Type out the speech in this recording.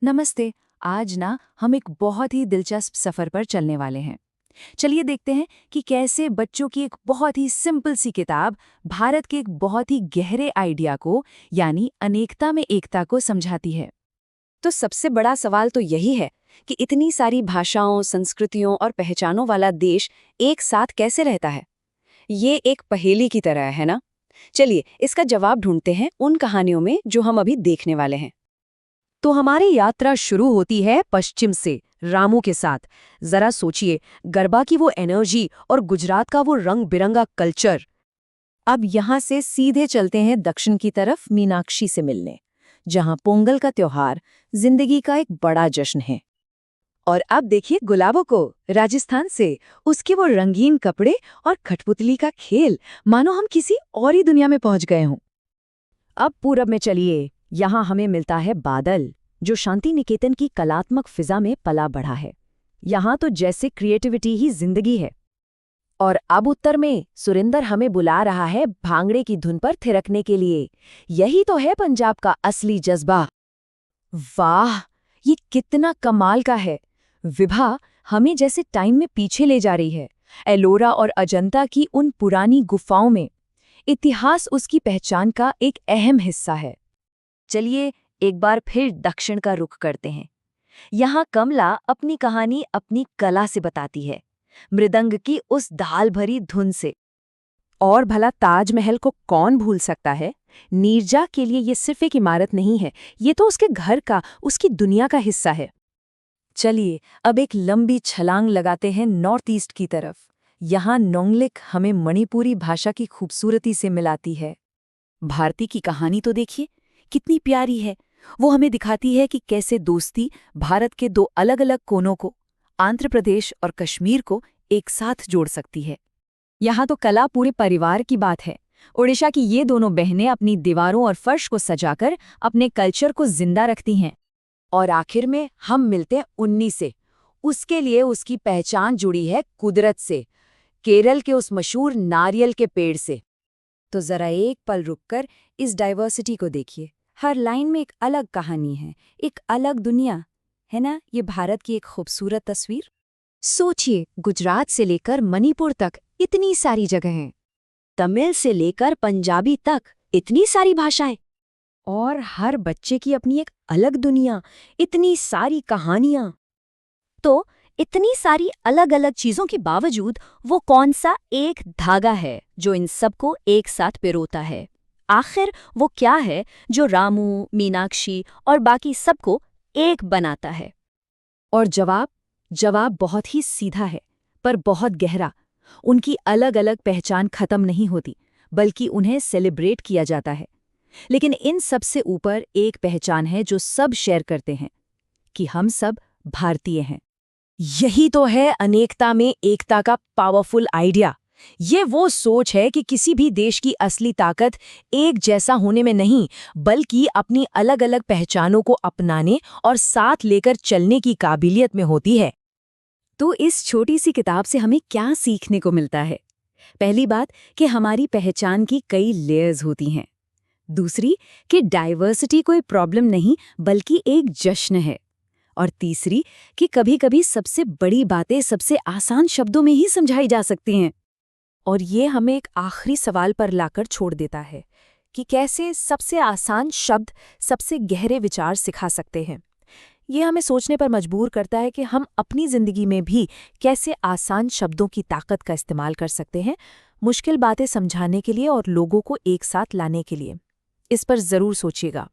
नमस्ते। आज ना हम एक बहुत ही दिलचस्प सफर पर चलने वाले हैं। चलिए देखते हैं कि कैसे बच्चों की एक बहुत ही सिंपल सी किताब भारत के एक बहुत ही गहरे आइडिया को यानी अनेकता में एकता को समझाती है। तो सबसे बड़ा सवाल तो यही है कि इतनी सारी भाषाओं, संस्कृतियों और पहचानों वाला देश एक साथ कैसे रहता है। ये एक पहेली की तरह है ना। चलिए इसका जवाब ढूंढते हैं उन कहानियों में जो हम अभी देखने वाले हैं। तो हमारी यात्रा शुरू होती है पश्चिम से, रामू के साथ। जरा सोचिए, गरबा की वो एनर्जी और गुजरात का वो रंग बिरंगा कल्चर। अब यहाँ से सीधे चलते हैं दक्षिण की तरफ मीनाक्षी से मिलने, जहाँ पोंगल का त्योहार जिंदगी का एक बड़ा जश्न है। और अब देखिए गुलाबों को, राजस्थान से। उसके वो रंगीन कपड़े और कठपुतली का खेल, मानो हम किसी और ही दुनिया में पहुंच गए हों। अब पूरब में चलिए, यहाँ हमें मिलता है बादल, जो शांति निकेतन की कलात्मक फिजा में पला बढ़ा है। यहाँ तो जैसे क्रिएटिविटी ही जिंदगी है। और अब उत्तर में सुरिंदर हमें बुला रहा है भांगड़े की धुन पर थिरकने के लिए। यही तो है पंजाब का असली जज्बा। वाह, ये कितना कमाल का है। विभा हमें जैसे टाइम में पीछे ले जा रही है, एलोरा और अजंता की उन पुरानी गुफाओं में। इतिहास उसकी पहचान का एक अहम हिस्सा है। चलिए एक बार फिर दक्षिण का रुख करते हैं। यहाँ कमला अपनी कहानी अपनी कला से बताती है, मृदंग की उस दाल भरी धुन से। और भला ताजमहल को कौन भूल सकता है। नीरजा के लिए ये सिर्फ एक इमारत नहीं है, ये तो उसके घर का, उसकी दुनिया का हिस्सा है। चलिए अब एक लंबी छलांग लगाते हैं नॉर्थ ईस्ट की तरफ। यहाँ नोंगलिक हमें मणिपुरी भाषा की खूबसूरती से मिलाती है। भारती की कहानी तो देखिए, कितनी प्यारी है। वो हमें दिखाती है कि कैसे दोस्ती भारत के दो अलग अलग कोनों को, आंध्र प्रदेश और कश्मीर को, एक साथ जोड़ सकती है। यहाँ तो कला पूरे परिवार की बात है। ओडिशा की ये दोनों बहनें अपनी दीवारों और फर्श को सजाकर अपने कल्चर को जिंदा रखती हैं। और आखिर में हम मिलते हैं 19 से। उसके लिए उसकी पहचान जुड़ी है कुदरत से, केरल के उस मशहूर नारियल के पेड़ से। तो जरा एक पल रुककर इस डाइवर्सिटी को देखिए। हर लाइन में एक अलग कहानी है, एक अलग दुनिया है ना। ये भारत की एक खूबसूरत तस्वीर। सोचिए, गुजरात से लेकर मणिपुर तक इतनी सारी जगहें, तमिल से लेकर पंजाबी तक इतनी सारी भाषाएं, और हर बच्चे की अपनी एक अलग दुनिया, इतनी सारी कहानियां। तो इतनी सारी अलग अलग चीजों के बावजूद वो कौन सा एक धागा है जो इन सबको एक साथ पिरोता है। आखिर वो क्या है जो रामू, मीनाक्षी और बाकी सबको एक बनाता है। और जवाब बहुत ही सीधा है, पर बहुत गहरा। उनकी अलग अलग पहचान खत्म नहीं होती, बल्कि उन्हें सेलिब्रेट किया जाता है। लेकिन इन सबसे ऊपर एक पहचान है जो सब शेयर करते हैं, कि हम सब भारतीय हैं। यही तो है अनेकता में एकता का पावरफुल आइडिया। ये वो सोच है कि किसी भी देश की असली ताकत एक जैसा होने में नहीं, बल्कि अपनी अलग अलग पहचानों को अपनाने और साथ लेकर चलने की काबिलियत में होती है। तो इस छोटी सी किताब से हमें क्या सीखने को मिलता है? पहली बात कि हमारी पहचान की कई लेयर्स होती हैं। दूसरी कि डाइवर्सिटी कोई प्रॉब्लम नहीं, बल्कि एक जश्न है। और तीसरी कि कभी-कभी सबसे बड़ी बातें सबसे आसान शब्दों में ही समझाई जा सकती हैं। और ये हमें एक आखिरी सवाल पर लाकर छोड़ देता है कि कैसे सबसे आसान शब्द सबसे गहरे विचार सिखा सकते हैं। ये हमें सोचने पर मजबूर करता है कि हम अपनी जिंदगी में भी कैसे आसान शब्दों की ताकत का इस्तेमाल कर सकते हैं, मुश्किल बातें समझाने के लिए और लोगों को एक साथ लाने के लिए। इस पर जरूर सोचिएगा।